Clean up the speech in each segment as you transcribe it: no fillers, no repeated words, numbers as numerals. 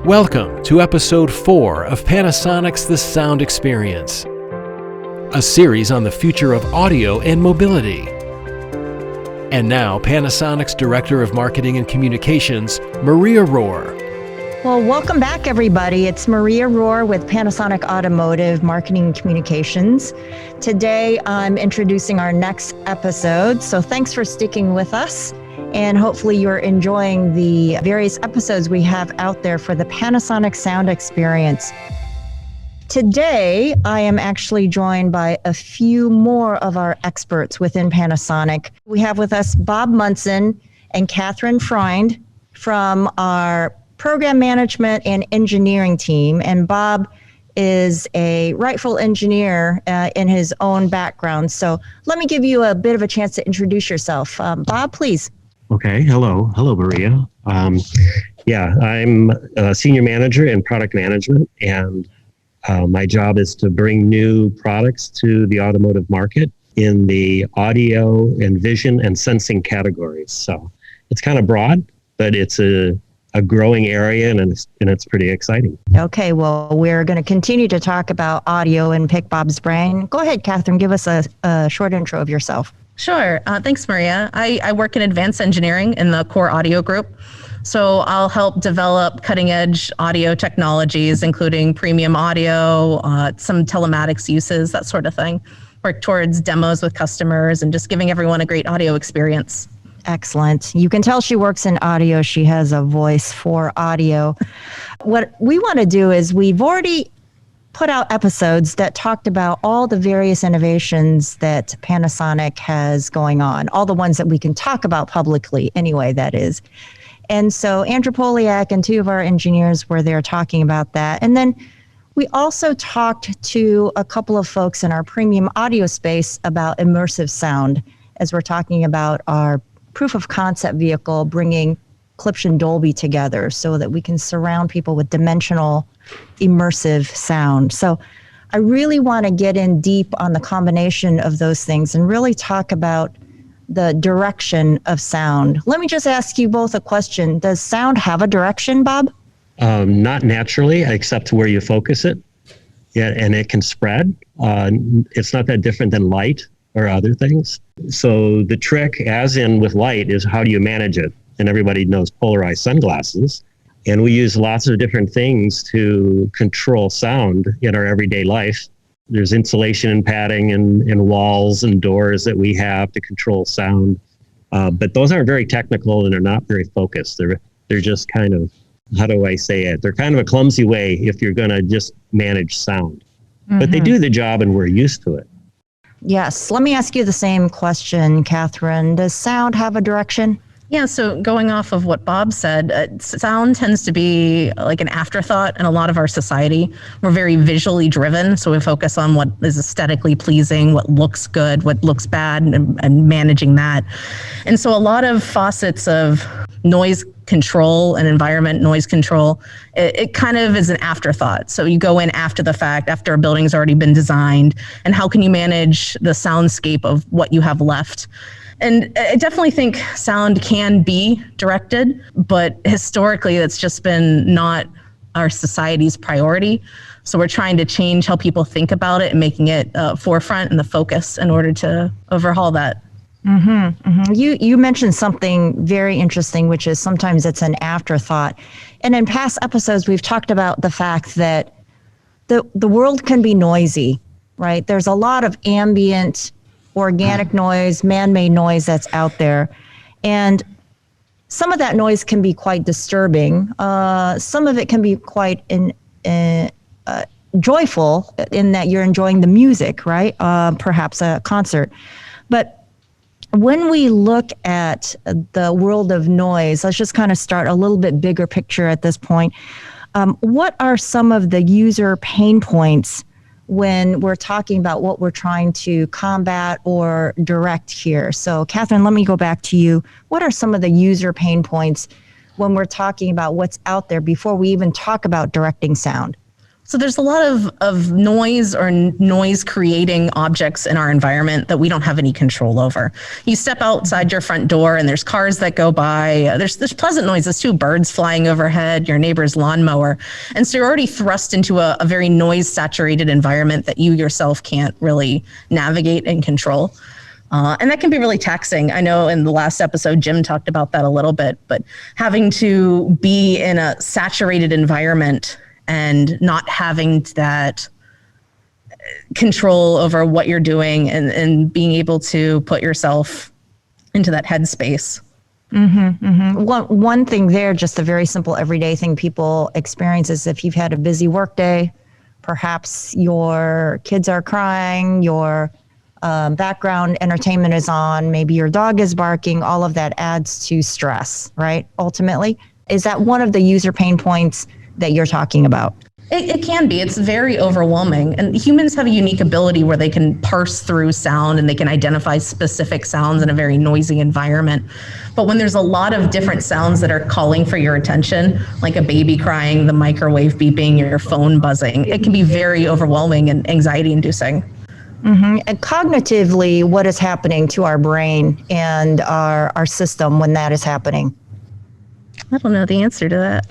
Welcome to episode 4 of Panasonic's The Sound Experience, a series on the future of audio and mobility. And now, Panasonic's Director of Marketing and Communications, Maria Rohrer. Well, welcome back, everybody. It's Maria Rohrer with Panasonic Automotive Marketing and Communications. Today, I'm introducing our next episode, so thanks for sticking with us. And hopefully you're enjoying the various episodes we have out there for the Panasonic Sound Experience. Today, I am actually joined by a few more of our experts within Panasonic. We have with us Bob Munson and Catherine Freund from our program management and engineering team. And Bob is a rightful engineer in his own background. So let me give you a bit of a chance to introduce yourself. Bob, please. Okay. Hello, Maria. I'm a senior manager in product management, and my job is to bring new products to the automotive market in the audio and vision and sensing categories. So it's kind of broad, but it's a growing area, and it's pretty exciting. Okay, well, we're going to continue to talk about audio and pick Bob's brain. Go ahead, Catherine, give us a short intro of yourself. Sure. Thanks, Maria. I work in advanced engineering in the core audio group. So I'll help develop cutting edge audio technologies, including premium audio, some telematics uses, that sort of thing. Work towards demos with customers and just giving everyone a great audio experience. Excellent. You can tell she works in audio. She has a voice for audio. What we want to do is we've already put out episodes that talked about all the various innovations that Panasonic has going on, all the ones that we can talk about publicly anyway, that is. And so Andrew Poliak and two of our engineers were there talking about that. And then we also talked to a couple of folks in our premium audio space about immersive sound, as we're talking about our proof of concept vehicle bringing Klipsch and Dolby together so that we can surround people with dimensional immersive sound. So I really want to get in deep on the combination of those things and really talk about the direction of sound. Let me just ask you both a question. Does sound have a direction, Bob? Not naturally, except where you focus it. Yeah, and it can spread. It's not that different than light or other things. So the trick, as in with light, is how do you manage it? And everybody knows polarized sunglasses. And we use lots of different things to control sound in our everyday life. There's insulation and padding and walls and doors that we have to control sound. But those aren't very technical and they're not very focused. They're just kind of, how do I say it? They're kind of a clumsy way if you're going to just manage sound. Mm-hmm. But they do the job and we're used to it. Yes. Let me ask you the same question, Catherine. Does sound have a direction? Yeah, so going off of what Bob said, sound tends to be like an afterthought in a lot of our society. We're very visually driven, so we focus on what is aesthetically pleasing, what looks good, what looks bad, and managing that. And so a lot of facets of noise control and environment noise control, it kind of is an afterthought. So you go in after the fact, after a building's already been designed, and how can you manage the soundscape of what you have left? And I definitely think sound can be directed, but historically it's just been not our society's priority. So we're trying to change how people think about it and making it forefront and the focus in order to overhaul that. Mm-hmm, mm-hmm. You mentioned something very interesting, which is sometimes it's an afterthought. And in past episodes, we've talked about the fact that the world can be noisy, right? There's a lot of ambient organic noise, man-made noise that's out there. And some of that noise can be quite disturbing. Some of it can be quite joyful in that you're enjoying the music, right? Perhaps a concert. But when we look at the world of noise, let's just kind of start a little bit bigger picture at this point. What are some of the user pain points when we're talking about what we're trying to combat or direct here? So, Catherine, let me go back to you. What are some of the user pain points when we're talking about what's out there before we even talk about directing sound? So there's a lot of noise or noise creating objects in our environment that we don't have any control over. You step outside your front door and there's cars that go by. There's pleasant noises too, birds flying overhead, your neighbor's lawnmower. And so you're already thrust into a very noise saturated environment that you yourself can't really navigate and control. And that can be really taxing. I know in the last episode, Jim talked about that a little bit, but having to be in a saturated environment and not having that control over what you're doing and being able to put yourself into that headspace. Mm-hmm, mm-hmm. One thing there, just a very simple everyday thing people experience is if you've had a busy work day, perhaps your kids are crying, your background entertainment is on, maybe your dog is barking, all of that adds to stress, right? Ultimately, is that one of the user pain points that you're talking about? It can be. It's very overwhelming. And humans have a unique ability where they can parse through sound and they can identify specific sounds in a very noisy environment. But when there's a lot of different sounds that are calling for your attention, like a baby crying, the microwave beeping, your phone buzzing, it can be very overwhelming and anxiety inducing. Mm-hmm. And cognitively, what is happening to our brain and our system when that is happening? I don't know the answer to that.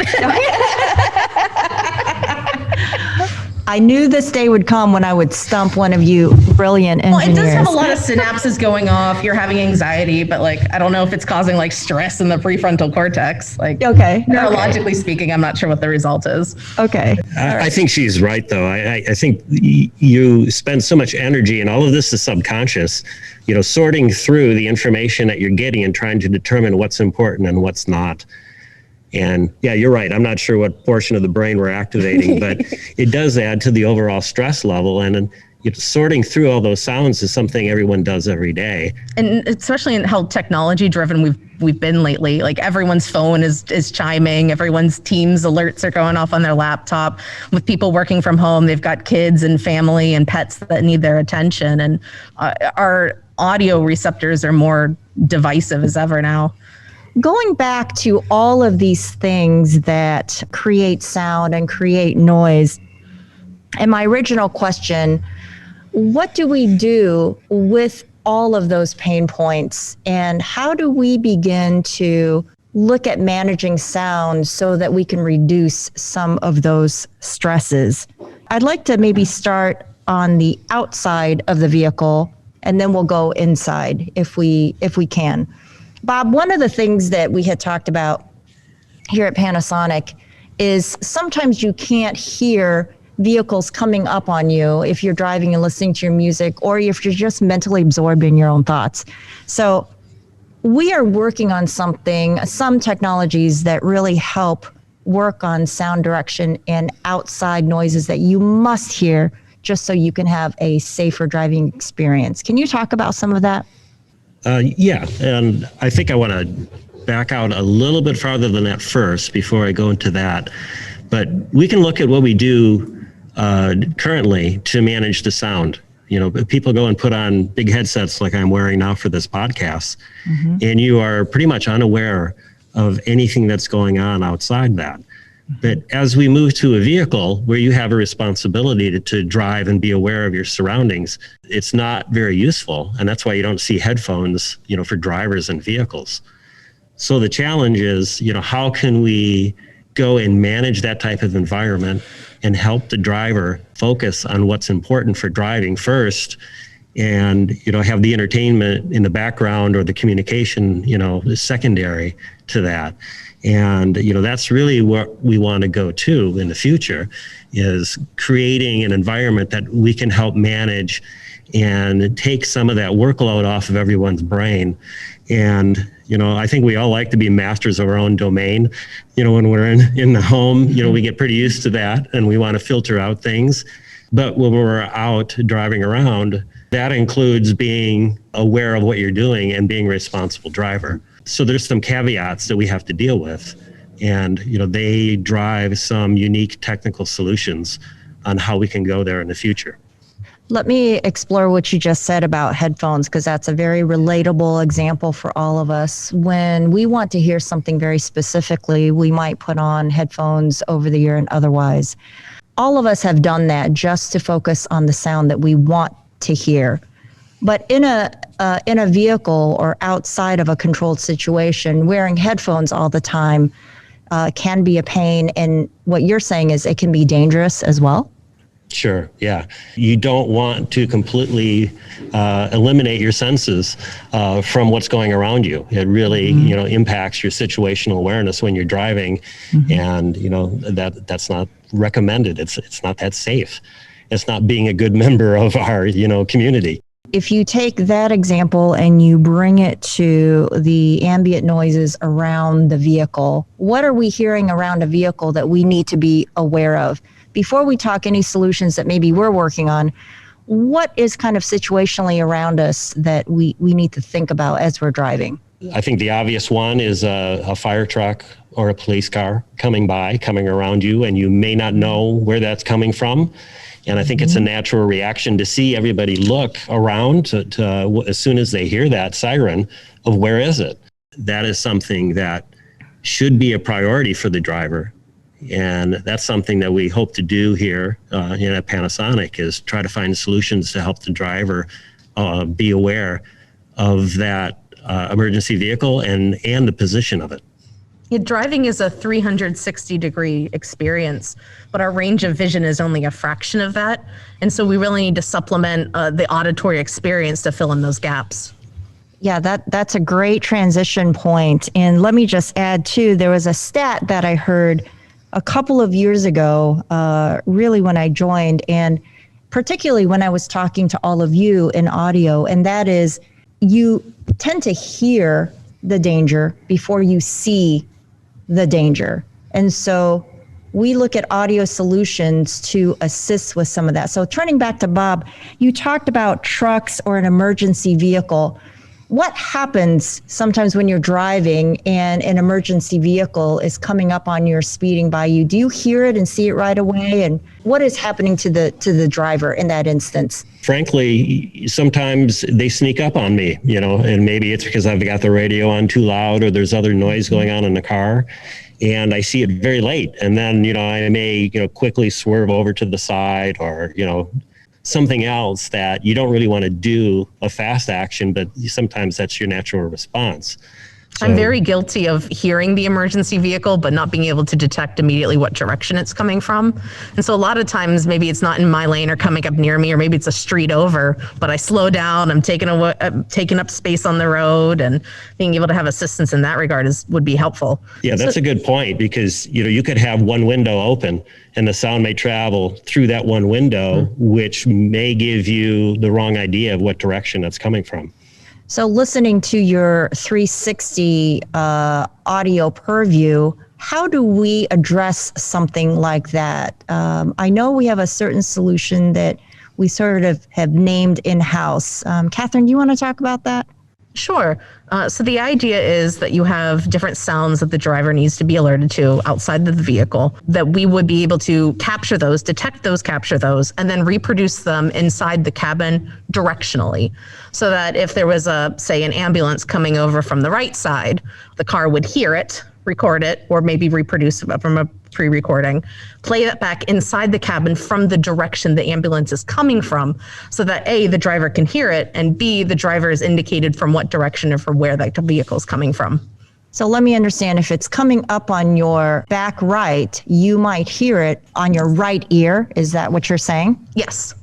I knew this day would come when I would stump one of you brilliant engineers. Well, it does have a lot of synapses going off. You're having anxiety, but I don't know if it's causing stress in the prefrontal cortex. Okay. Neurologically speaking, I'm not sure what the result is. Okay. I think she's right, though. I think you spend so much energy, and all of this is subconscious, sorting through the information that you're getting and trying to determine what's important and what's not. And yeah, you're right. I'm not sure what portion of the brain we're activating, but it does add to the overall stress level. And sorting through all those sounds is something everyone does every day. And especially in how technology driven we've been lately. Everyone's phone is chiming, everyone's Teams alerts are going off on their laptop. With people working from home, they've got kids and family and pets that need their attention. And our audio receptors are more divisive as ever now. Going back to all of these things that create sound and create noise, and my original question, what do we do with all of those pain points, and how do we begin to look at managing sound so that we can reduce some of those stresses? I'd like to maybe start on the outside of the vehicle, and then we'll go inside if we can. Bob, one of the things that we had talked about here at Panasonic is sometimes you can't hear vehicles coming up on you if you're driving and listening to your music, or if you're just mentally absorbed in your own thoughts. So we are working on some technologies that really help work on sound direction and outside noises that you must hear just so you can have a safer driving experience. Can you talk about some of that? Yeah, and I think I want to back out a little bit farther than that first before I go into that. But we can look at what we do currently to manage the sound. People go and put on big headsets like I'm wearing now for this podcast, and you are pretty much unaware of anything that's going on outside that. But as we move to a vehicle where you have a responsibility to drive and be aware of your surroundings, it's not very useful. And that's why you don't see headphones, for drivers and vehicles. So the challenge is, how can we go and manage that type of environment and help the driver focus on what's important for driving first, and, have the entertainment in the background or the communication, is secondary to that. And, that's really what we want to go to in the future, is creating an environment that we can help manage and take some of that workload off of everyone's brain. And, I think we all like to be masters of our own domain. When we're in the home, we get pretty used to that and we want to filter out things. But when we're out driving around, that includes being aware of what you're doing and being a responsible driver. So there's some caveats that we have to deal with, and they drive some unique technical solutions on how we can go there in the future. Let me explore what you just said about headphones, because that's a very relatable example for all of us. When we want to hear something very specifically, we might put on headphones over the ear and otherwise. all of us have done that just to focus on the sound that we want to hear. But in a vehicle or outside of a controlled situation, wearing headphones all the time can be a pain. And what you're saying is it can be dangerous as well. Sure. Yeah. You don't want to completely eliminate your senses from what's going around you. It really, impacts your situational awareness when you're driving, and that's not recommended. It's not that safe. It's not being a good member of our community. If you take that example and you bring it to the ambient noises around the vehicle, what are we hearing around a vehicle that we need to be aware of? Before we talk any solutions that maybe we're working on, what is kind of situationally around us that we need to think about as we're driving? I think the obvious one is a fire truck or a police car coming around you, and you may not know where that's coming from. And I think it's a natural reaction to see everybody look around to as soon as they hear that siren of where is it. That is something that should be a priority for the driver. And that's something that we hope to do here at Panasonic, is try to find solutions to help the driver be aware of that emergency vehicle and the position of it. Yeah, driving is a 360-degree experience, but our range of vision is only a fraction of that. And so we really need to supplement the auditory experience to fill in those gaps. Yeah, that's a great transition point. And let me just add, too, there was a stat that I heard a couple of years ago, really when I joined, and particularly when I was talking to all of you in audio, and that is you tend to hear the danger before you see the danger. And so we look at audio solutions to assist with some of that. So turning back to Bob, you talked about trucks or an emergency vehicle. What happens sometimes when you're driving and an emergency vehicle is coming up on you or speeding by you? Do you hear it and see it right away? And what is happening to the driver in that instance? Frankly, sometimes they sneak up on me, and maybe it's because I've got the radio on too loud or there's other noise going on in the car, and I see it very late. And then, I may, quickly swerve over to the side or, something else that you don't really want to do a fast action, but sometimes that's your natural response. So, I'm very guilty of hearing the emergency vehicle, but not being able to detect immediately what direction it's coming from. And so a lot of times, maybe it's not in my lane or coming up near me, or maybe it's a street over, but I slow down, I'm taking up space on the road, and being able to have assistance in that regard would be helpful. Yeah, that's a good point, because, you could have one window open and the sound may travel through that one window, which may give you the wrong idea of what direction that's coming from. So listening to your 360 audio purview, how do we address something like that? I know we have a certain solution that we sort of have named in-house. Catherine, do you want to talk about that? Sure. So the idea is that you have different sounds that the driver needs to be alerted to outside of the vehicle, that we would be able to capture those, detect those, capture those, and then reproduce them inside the cabin directionally. So that if there was say an ambulance coming over from the right side, the car would hear it, record it, or maybe reproduce it from a pre-recording, play that back inside the cabin from the direction the ambulance is coming from, so that A, the driver can hear it, and B, the driver is indicated from what direction or from where the vehicle is coming from. So let me understand, if it's coming up on your back right, you might hear it on your right ear. Is that what you're saying? Yes.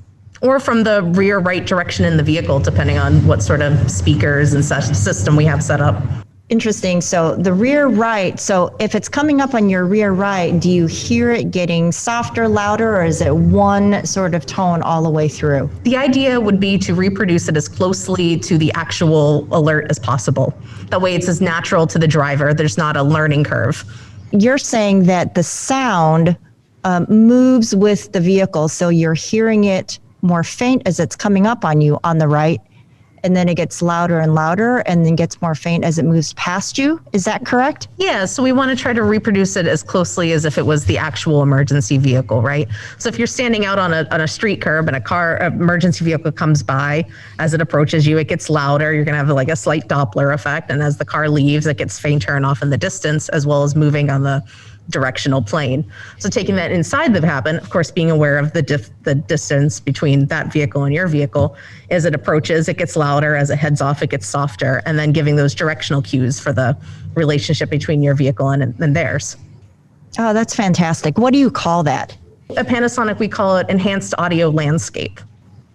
Or from the rear right direction in the vehicle, depending on what sort of speakers and such system we have set up. Interesting. So the rear right, so if it's coming up on your rear right, do you hear it getting softer, louder, or is it one sort of tone all the way through? The idea would be to reproduce it as closely to the actual alert as possible. That way it's as natural to the driver. There's not a learning curve. You're saying that the sound moves with the vehicle, so you're hearing it more faint as it's coming up on you on the right, and then it gets louder and louder and then gets more faint as it moves past you. Is that correct? Yeah, so we want to try to reproduce it as closely as if it was the actual emergency vehicle, right? So if you're standing out on a street curb and an emergency vehicle comes by, as it approaches you, it gets louder. You're going to have like a slight Doppler effect. And as the car leaves, it gets fainter and off in the distance, as well as moving on the directional plane. So taking that inside the cabin, of course, being aware of the distance between that vehicle and your vehicle. As it approaches, it gets louder. As it heads off, it gets softer. And then giving those directional cues for the relationship between your vehicle and theirs. Oh, that's fantastic. What do you call that? At Panasonic, we call it enhanced audio landscape.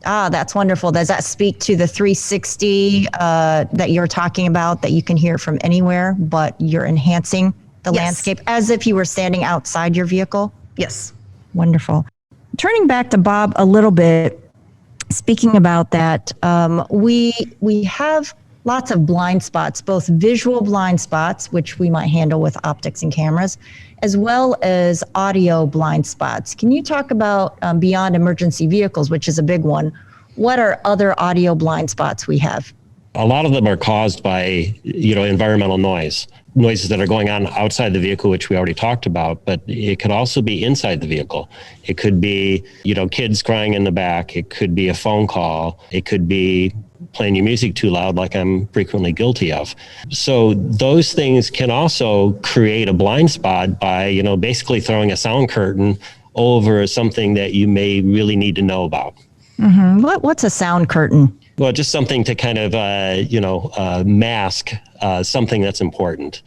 Ah, that's wonderful. Does that speak to the 360 that you're talking about, that you can hear from anywhere, but you're enhancing the landscape as if you were standing outside your vehicle? Yes. Wonderful. Turning back to Bob a little bit, speaking about that, we have lots of blind spots, both visual blind spots, which we might handle with optics and cameras, as well as audio blind spots. Can you talk about beyond emergency vehicles, which is a big one, what are other audio blind spots we have? A lot of them are caused by, environmental noises that are going on outside the vehicle, which we already talked about, but it could also be inside the vehicle. It could be, kids crying in the back. It could be a phone call. It could be playing your music too loud, like I'm frequently guilty of. So those things can also create a blind spot by, basically throwing a sound curtain over something that you may really need to know about. Mm-hmm. What's a sound curtain? Well, just something to kind of, mask something that's important.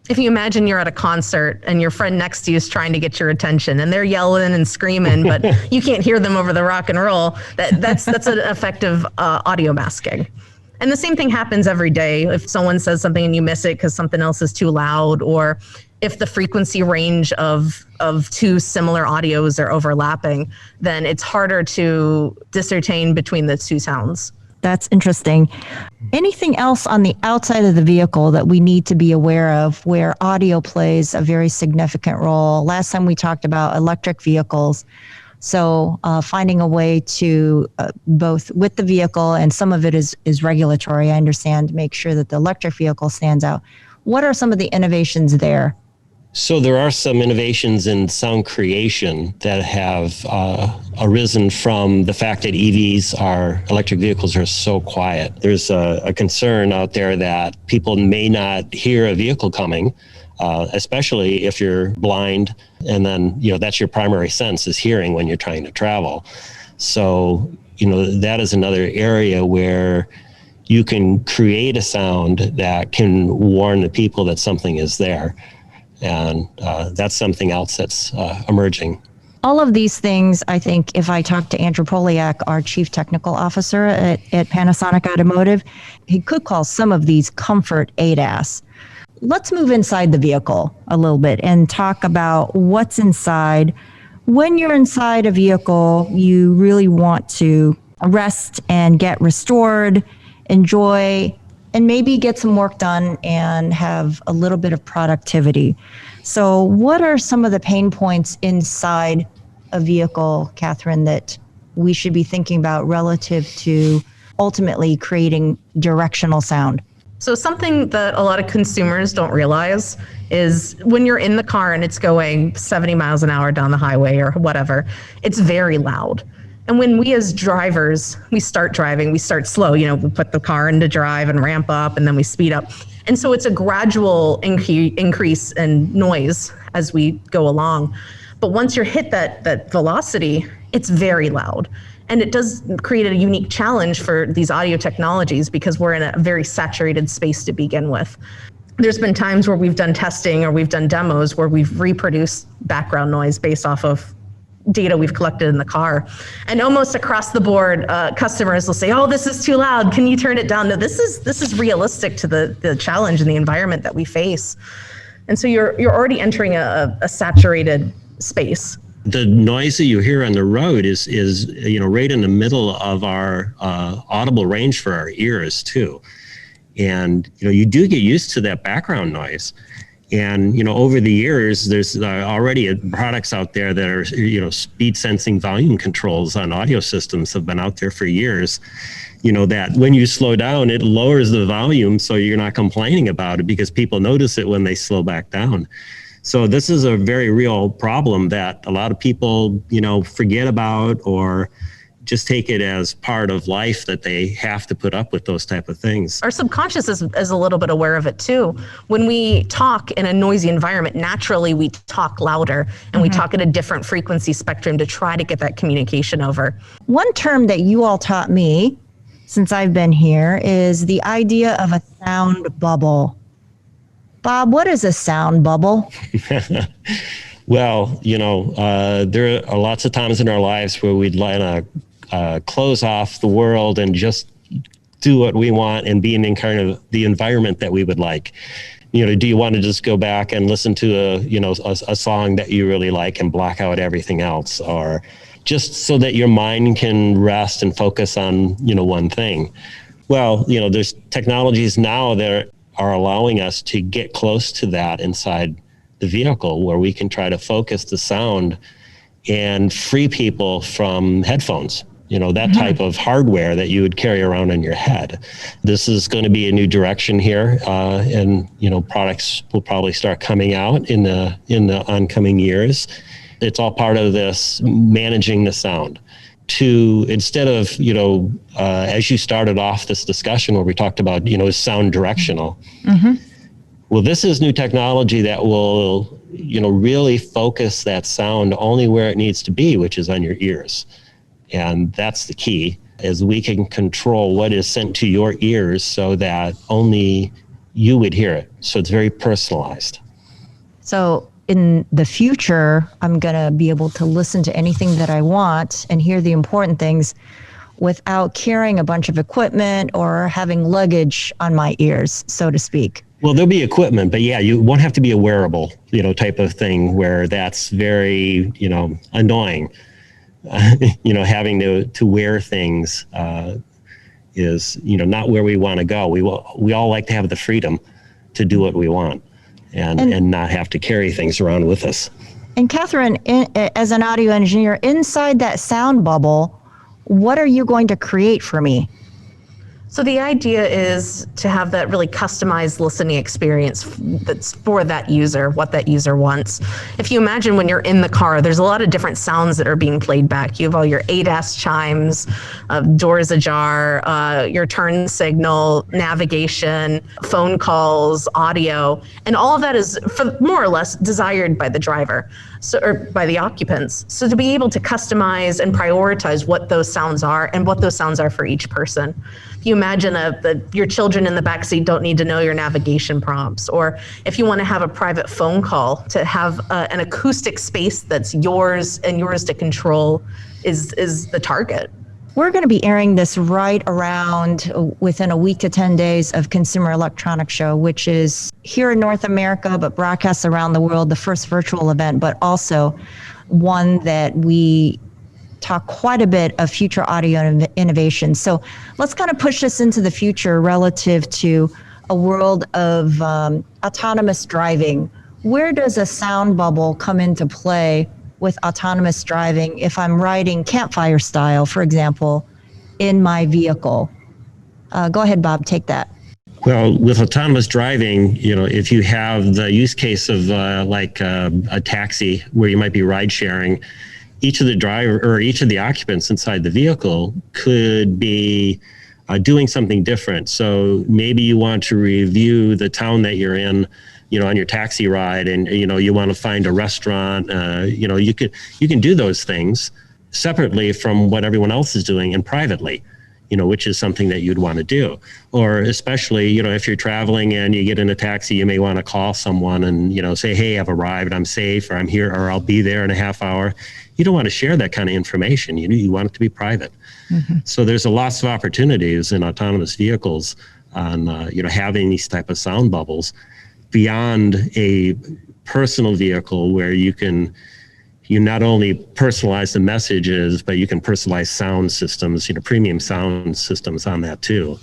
If you imagine you're at a concert and your friend next to you is trying to get your attention and they're yelling and screaming, but you can't hear them over the rock and roll, that's an effective audio masking. And the same thing happens every day. If someone says something and you miss it because something else is too loud, or if the frequency range of two similar audios are overlapping, then it's harder to discern between the two sounds. That's interesting. Anything else on the outside of the vehicle that we need to be aware of where audio plays a very significant role? Last time we talked about electric vehicles. So finding a way to both with the vehicle, and some of it is regulatory, I understand, make sure that the electric vehicle stands out. What are some of the innovations there? So there are some innovations in sound creation that have arisen from the fact that electric vehicles are so quiet. There's a concern out there that people may not hear a vehicle coming, especially if you're blind, and then, that's your primary sense is hearing when you're trying to travel. So, that is another area where you can create a sound that can warn the people that something is there. And that's something else that's emerging. All of these things, I think, if I talk to Andrew Poliak, our Chief Technical Officer at Panasonic Automotive, he could call some of these comfort ADAS. Let's move inside the vehicle a little bit and talk about what's inside. When you're inside a vehicle, you really want to rest and get restored, enjoy, and maybe get some work done and have a little bit of productivity. So what are some of the pain points inside a vehicle, Catherine, that we should be thinking about relative to ultimately creating directional sound? So something that a lot of consumers don't realize is when you're in the car and it's going 70 miles an hour down the highway or whatever, it's very loud. And when we as drivers, we start driving, we start slow, we put the car into drive and ramp up and then we speed up. And so it's a gradual increase in noise as we go along. But once you're hit that velocity, it's very loud. And it does create a unique challenge for these audio technologies because we're in a very saturated space to begin with. There's been times where we've done testing or we've done demos where we've reproduced background noise based off of data we've collected in the car. And almost across the board, customers will say, oh, this is too loud. Can you turn it down? No, this is realistic to the challenge and the environment that we face. And so you're already entering a saturated space. The noise that you hear on the road is right in the middle of our audible range for our ears too. And, you do get used to that background noise. And, over the years, there's already products out there that are, speed sensing volume controls on audio systems have been out there for years. That when you slow down, it lowers the volume so you're not complaining about it because people notice it when they slow back down. So this is a very real problem that a lot of people, forget about or, just take it as part of life that they have to put up with those type of things. Our subconscious is a little bit aware of it too. When we talk in a noisy environment, naturally we talk louder and we talk at a different frequency spectrum to try to get that communication over. One term that you all taught me since I've been here is the idea of a sound bubble. Bob, what is a sound bubble? Well, there are lots of times in our lives where we'd want to close off the world and just do what we want and be in kind of the environment that we would like. Do you want to just go back and listen to a song that you really like and block out everything else, or just so that your mind can rest and focus on, one thing? Well, there's technologies now that are allowing us to get close to that inside the vehicle, where we can try to focus the sound and free people from headphones, that type of hardware that you would carry around in your head. This is going to be a new direction here, and products will probably start coming out in the oncoming years. It's all part of this managing the sound. Instead of as you started off this discussion where we talked about is sound directional. Well, this is new technology that will really focus that sound only where it needs to be, which is on your ears. And that's the key, is we can control what is sent to your ears so that only you would hear it. So it's very personalized. So in the future, I'm going to be able to listen to anything that I want and hear the important things without carrying a bunch of equipment or having luggage on my ears, so to speak. Well, there'll be equipment, but yeah, you won't have to be a wearable, type of thing where that's very, annoying. Having to wear things is, not where we want to go. We all like to have the freedom to do what we want and not have to carry things around with us. And Catherine, as an audio engineer, inside that sound bubble, what are you going to create for me? So the idea is to have that really customized listening experience that's for that user, what that user wants. If you imagine when you're in the car, there's a lot of different sounds that are being played back. You have all your ADAS chimes, doors ajar, your turn signal, navigation, phone calls, audio, and all of that is more or less desired by the driver. Or by the occupants. So to be able to customize and prioritize what those sounds are and what those sounds are for each person. If you imagine your children in the backseat don't need to know your navigation prompts, or if you want to have a private phone call, to have an acoustic space that's yours and yours to control is the target. We're going to be airing this right around within a week to 10 days of Consumer Electronics Show, which is here in North America, but broadcasts around the world, the first virtual event, but also one that we talk quite a bit of future audio innovation. So let's kind of push this into the future relative to a world of autonomous driving. Where does a sound bubble come into play with autonomous driving if I'm riding campfire style, for example, in my vehicle? Go ahead, Bob, take that. Well, with autonomous driving, if you have the use case of a taxi where you might be ride sharing, each of the occupants inside the vehicle could be doing something different. So maybe you want to review the town that you're in, on your taxi ride, and you want to find a restaurant. You can do those things separately from what everyone else is doing and privately, which is something that you'd want to do. Or especially, if you're traveling and you get in a taxi, you may want to call someone and say, hey, I've arrived, I'm safe, or I'm here, or I'll be there in a half hour. You don't want to share that kind of information. You want it to be private. Mm-hmm. So there's lots of opportunities in autonomous vehicles on having these type of sound bubbles beyond a personal vehicle, where you not only personalize the messages, but you can personalize sound systems, premium sound systems on that too.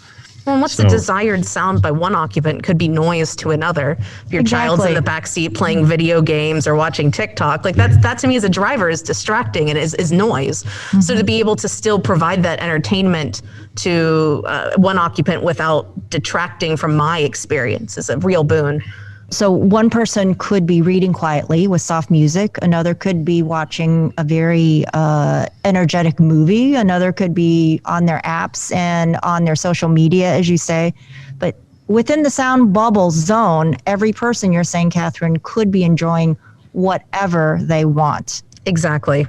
Well, and what's the desired sound by one occupant could be noise to another. If your child's in the backseat playing video games or watching TikTok, that to me as a driver is distracting and is noise. Mm-hmm. So to be able to still provide that entertainment to one occupant without detracting from my experience is a real boon. So one person could be reading quietly with soft music. Another could be watching a very energetic movie. Another could be on their apps and on their social media, as you say. But within the sound bubble zone, every person, you're saying, Catherine, could be enjoying whatever they want. Exactly.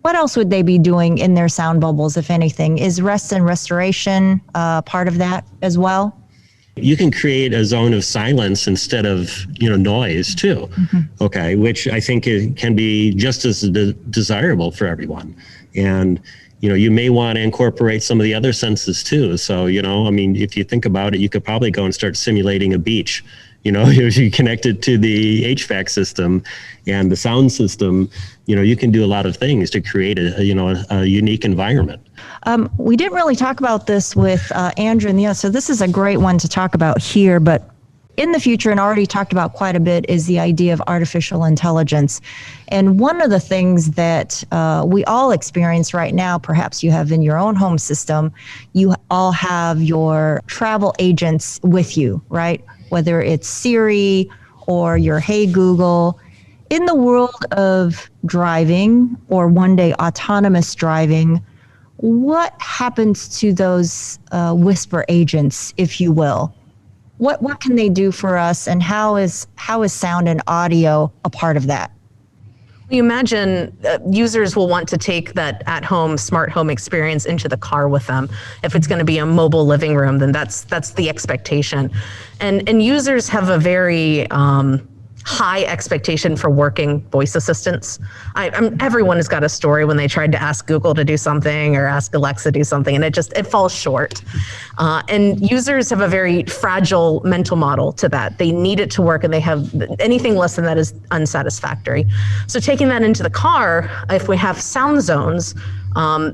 What else would they be doing in their sound bubbles, if anything? Is rest and restoration part of that as well? You can create a zone of silence instead of, noise too. Mm-hmm. Okay, which I think can be just as desirable for everyone. And, you may want to incorporate some of the other senses too. So, if you think about it, you could probably go and start simulating a beach. If you connect it to the HVAC system and the sound system, you can do a lot of things to create a unique environment. We didn't really talk about this with Andrew and the others, so this is a great one to talk about here. But in the future, and already talked about quite a bit, is the idea of artificial intelligence. And one of the things that we all experience right now, perhaps you have in your own home system, you all have your travel agents with you, right? Whether it's Siri or your Hey Google. In the world of driving, or one day autonomous driving, what happens to those whisper agents, if you will? What can they do for us, and how is sound and audio a part of that? You imagine users will want to take that at-home smart home experience into the car with them. If it's going to be a mobile living room, then that's the expectation. And users have a very high expectation for working voice assistants. Everyone has got a story when they tried to ask Google to do something or ask Alexa to do something, and it falls short. And users have a very fragile mental model to that. They need it to work, and they have anything less than that is unsatisfactory. So taking that into the car, if we have sound zones,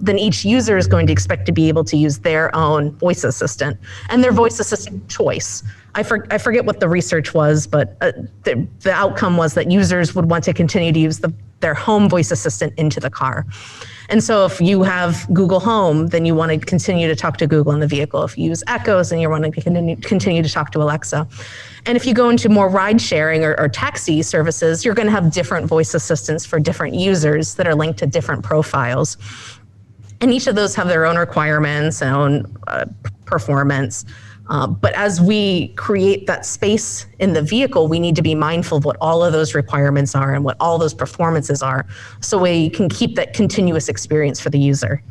then each user is going to expect to be able to use their own voice assistant and their voice assistant choice. I forget what the research was, but the outcome was that users would want to continue to use their home voice assistant into the car. And so if you have Google Home, then you want to continue to talk to Google in the vehicle. If you use Echoes, then you want to continue to talk to Alexa. And if you go into more ride sharing or taxi services, you're going to have different voice assistants for different users that are linked to different profiles. And each of those have their own requirements and own performance. But as we create that space in the vehicle, we need to be mindful of what all of those requirements are and what all those performances are, so we can keep that continuous experience for the user.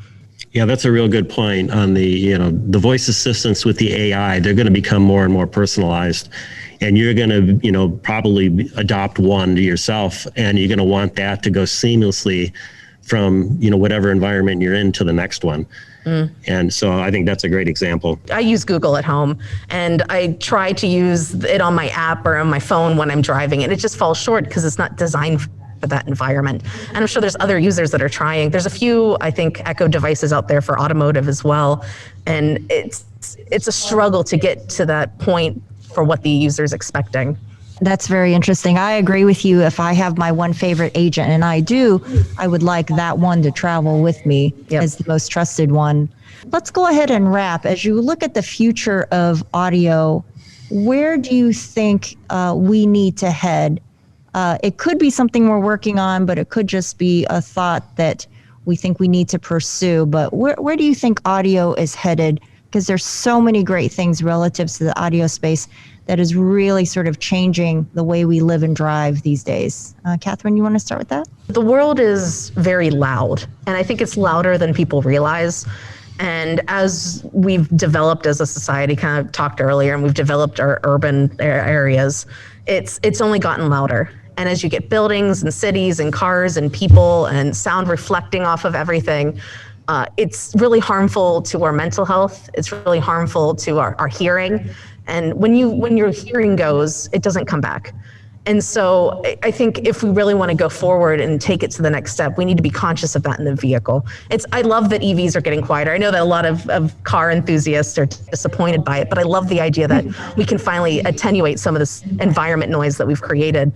Yeah, that's a real good point on the voice assistants with the AI. They're going to become more and more personalized, and you're going to probably adopt one to yourself, and you're going to want that to go seamlessly from whatever environment you're in to the next one. And so I think that's a great example. I use Google at home, and I try to use it on my app or on my phone when I'm driving, and it just falls short because it's not designed for that environment. And I'm sure there's other users that are trying. There's a few, I think, Echo devices out there for Automotive as well, and it's a struggle to get to that point for what the user's expecting. That's very interesting. I agree with you. If I have my one favorite agent, and I do, I would like that one to travel with me as the most trusted one. Let's go ahead and wrap. As you look at the future of audio, where do you think we need to head? It could be something we're working on, but it could just be a thought that we think we need to pursue. But where do you think audio is headed? Because there's so many great things relative to the audio space that is really sort of changing the way we live and drive these days. Catherine, you want to start with that? The world is very loud, and I think it's louder than people realize. And as we've developed as a society, kind of talked earlier, and we've developed our urban areas, it's only gotten louder. And as you get buildings and cities and cars and people and sound reflecting off of everything, it's really harmful to our mental health. It's really harmful to our hearing. And when your hearing goes, it doesn't come back. And so I think if we really want to go forward and take it to the next step, we need to be conscious of that in the vehicle. I love that EVs are getting quieter. I know that a lot of car enthusiasts are disappointed by it, but I love the idea that we can finally attenuate some of this environment noise that we've created.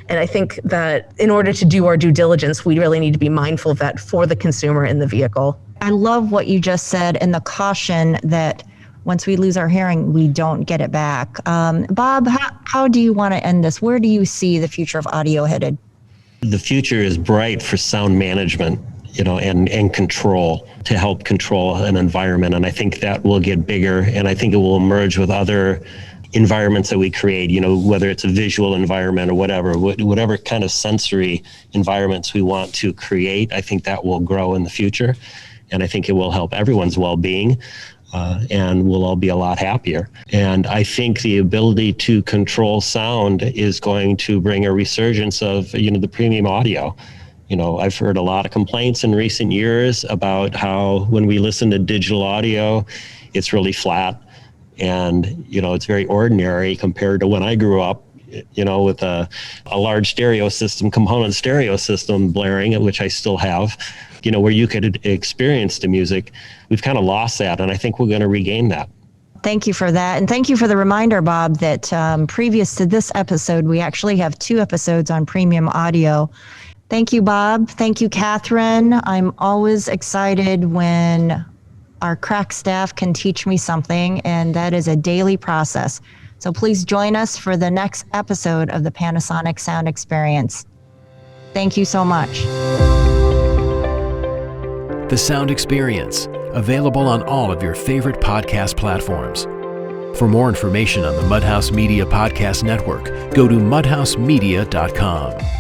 And I think that in order to do our due diligence, we really need to be mindful of that for the consumer in the vehicle. I love what you just said, and the caution that once we lose our hearing, we don't get it back. Bob, how do you want to end this? Where do you see the future of audio headed? The future is bright for sound management, and control, to help control an environment. And I think that will get bigger, and I think it will emerge with other environments that we create, whether it's a visual environment or whatever kind of sensory environments we want to create. I think that will grow in the future, and I think it will help everyone's well-being. And we'll all be a lot happier. And I think the ability to control sound is going to bring a resurgence of, the premium audio. I've heard a lot of complaints in recent years about how when we listen to digital audio, it's really flat and, it's very ordinary compared to when I grew up, with a large component stereo system blaring, which I still have, where you could experience the music. We've kind of lost that, and I think we're going to regain that. Thank you for that. And thank you for the reminder, Bob, that previous to this episode, we actually have 2 episodes on premium audio. Thank you, Bob. Thank you, Catherine. I'm always excited when our crack staff can teach me something, and that is a daily process. So please join us for the next episode of the Panasonic Sound Experience. Thank you so much. The Sound Experience, available on all of your favorite podcast platforms. For more information on the Mudhouse Media Podcast Network, go to mudhousemedia.com.